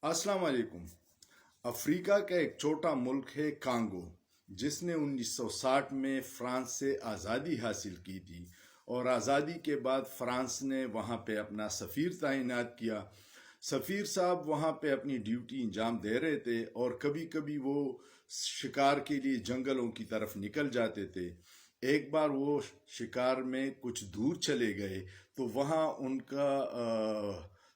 अस्सलाम वालेकुम। अफ्रीका का एक छोटा मुल्क है कांगो, जिसने 1960 में फ्रांस से आज़ादी हासिल की थी और आज़ादी के बाद फ्रांस ने वहाँ पे अपना सफ़ीर तैनात किया। सफ़ीर साहब वहाँ पे अपनी ड्यूटी अंजाम दे रहे थे और कभी कभी वो शिकार के लिए जंगलों की तरफ निकल जाते थे। एक बार वो शिकार में कुछ दूर चले गए तो वहाँ उनका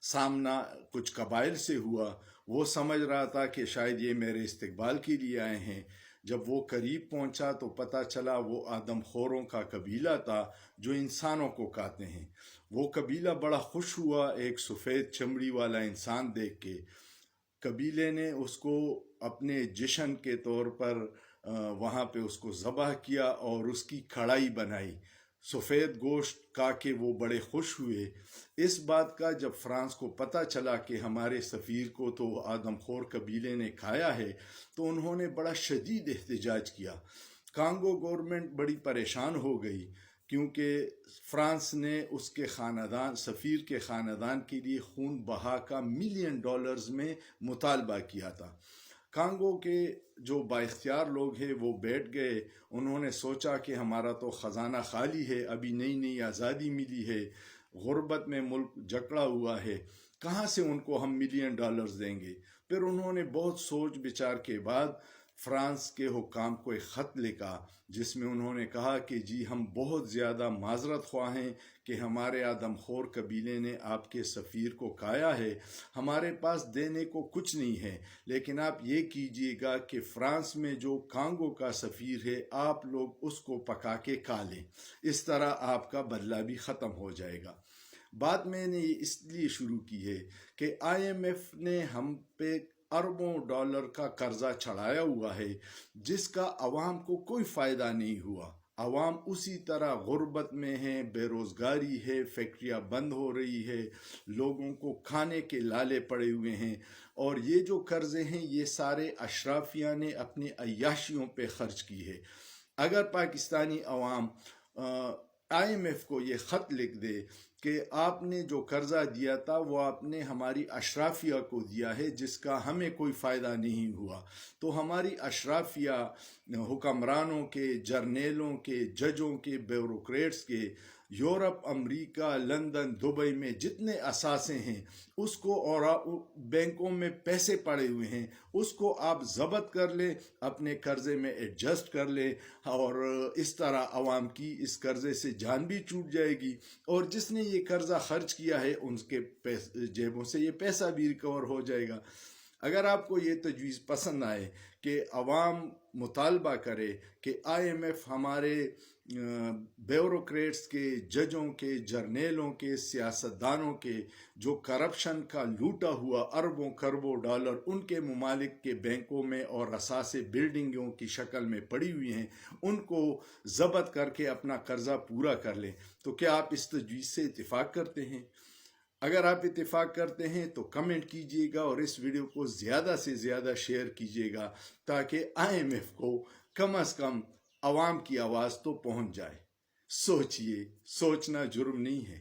सामना कुछ कबाइल से हुआ। वो समझ रहा था कि शायद ये मेरे इस्तकबाल के लिए आए हैं। जब वो करीब पहुंचा तो पता चला वो आदमखोरों का कबीला था जो इंसानों को खाते हैं। वो कबीला बड़ा खुश हुआ एक सफ़ेद चमड़ी वाला इंसान देख के। कबीले ने उसको अपने जश्न के तौर पर वहाँ पे उसको ज़बह किया और उसकी कढ़ाई बनाई। सफ़ेद गोश्त खा के वो बड़े खुश हुए। इस बात का जब फ्रांस को पता चला कि हमारे सफ़ीर को तो आदमखोर कबीले ने खाया है, तो उन्होंने बड़ा शदीद एहतजाज किया। कांगो गवर्नमेंट बड़ी परेशान हो गई क्योंकि फ्रांस ने उसके ख़ानदान सफ़ीर के ख़ानदान के लिए खून बहा का $1 मिलियन में मुतालबा किया था। कांगो के जो बाइख्तियार लोग हैं वो बैठ गए। उन्होंने सोचा कि हमारा तो ख़जाना खाली है, अभी नई नई आज़ादी मिली है, गुर्बत में मुल्क जकड़ा हुआ है, कहाँ से उनको हम $1 मिलियन देंगे। फिर उन्होंने बहुत सोच विचार के बाद फ्रांस के हुक्काम को एक ख़त लिखा जिसमें उन्होंने कहा कि जी हम बहुत ज़्यादा माजरत ख्वाह हैं कि हमारे आदमखोर कबीले ने आपके सफ़ीर को खाया है। हमारे पास देने को कुछ नहीं है, लेकिन आप ये कीजिएगा कि फ्रांस में जो कांगो का सफ़ीर है आप लोग उसको पका के खा लें। इस तरह आपका बदला भी ख़त्म हो जाएगा। बात मैंने ये इसलिए शुरू की है कि IMF ने हम पे अरबों डॉलर का कर्जा चढ़ाया हुआ है जिसका अवाम को कोई फ़ायदा नहीं हुआ। अवाम उसी तरह गुर्बत में है, बेरोज़गारी है, फैक्ट्रियाँ बंद हो रही है, लोगों को खाने के लाले पड़े हुए हैं। और ये जो कर्ज़े हैं ये सारे अशराफिया ने अपनी अय्याशियों पे ख़र्च की है। अगर पाकिस्तानी अवाम IMF को ये ख़त लिख दे कि आपने जो कर्ज़ा दिया था वो आपने हमारी अशराफिया को दिया है जिसका हमें कोई फ़ायदा नहीं हुआ, तो हमारी अशराफिया हुक्मरानों के, जर्नेलों के, जजों के, ब्यूरोक्रेट्स के, यूरोप, अमेरिका, लंदन, दुबई में जितने असासे हैं उसको और बैंकों में पैसे पड़े हुए हैं उसको आप ज़ब्त कर लें, अपने कर्ज़े में एडजस्ट कर लें और इस तरह आवाम की इस कर्ज़े से जान भी छूट जाएगी और जिसने ये कर्ज़ा खर्च किया है उनके जेबों से ये पैसा भी रिकवर हो जाएगा। अगर आपको ये तजवीज़ पसंद आए कि अवाम मुतालबा करे कि IMF हमारे ब्यूरोक्रेट्स के, जजों के, जर्नेलों के, सियासतदानों के जो करप्शन का लूटा हुआ अरबों खरबों डॉलर उनके ममालिक के बैंकों में और असासे बिल्डिंगों की शक्ल में पड़ी हुई हैं उनको ज़ब्त करके अपना कर्ज़ा पूरा कर लें, तो क्या आप इस तजवीज़ से इत्तेफाक करते हैं? अगर आप इत्तेफाक करते हैं तो कमेंट कीजिएगा और इस वीडियो को ज़्यादा से ज़्यादा शेयर कीजिएगा ताकि IMF को कम से कम आवाम की आवाज़ तो पहुंच जाए। सोचिए, सोचना जुर्म नहीं है।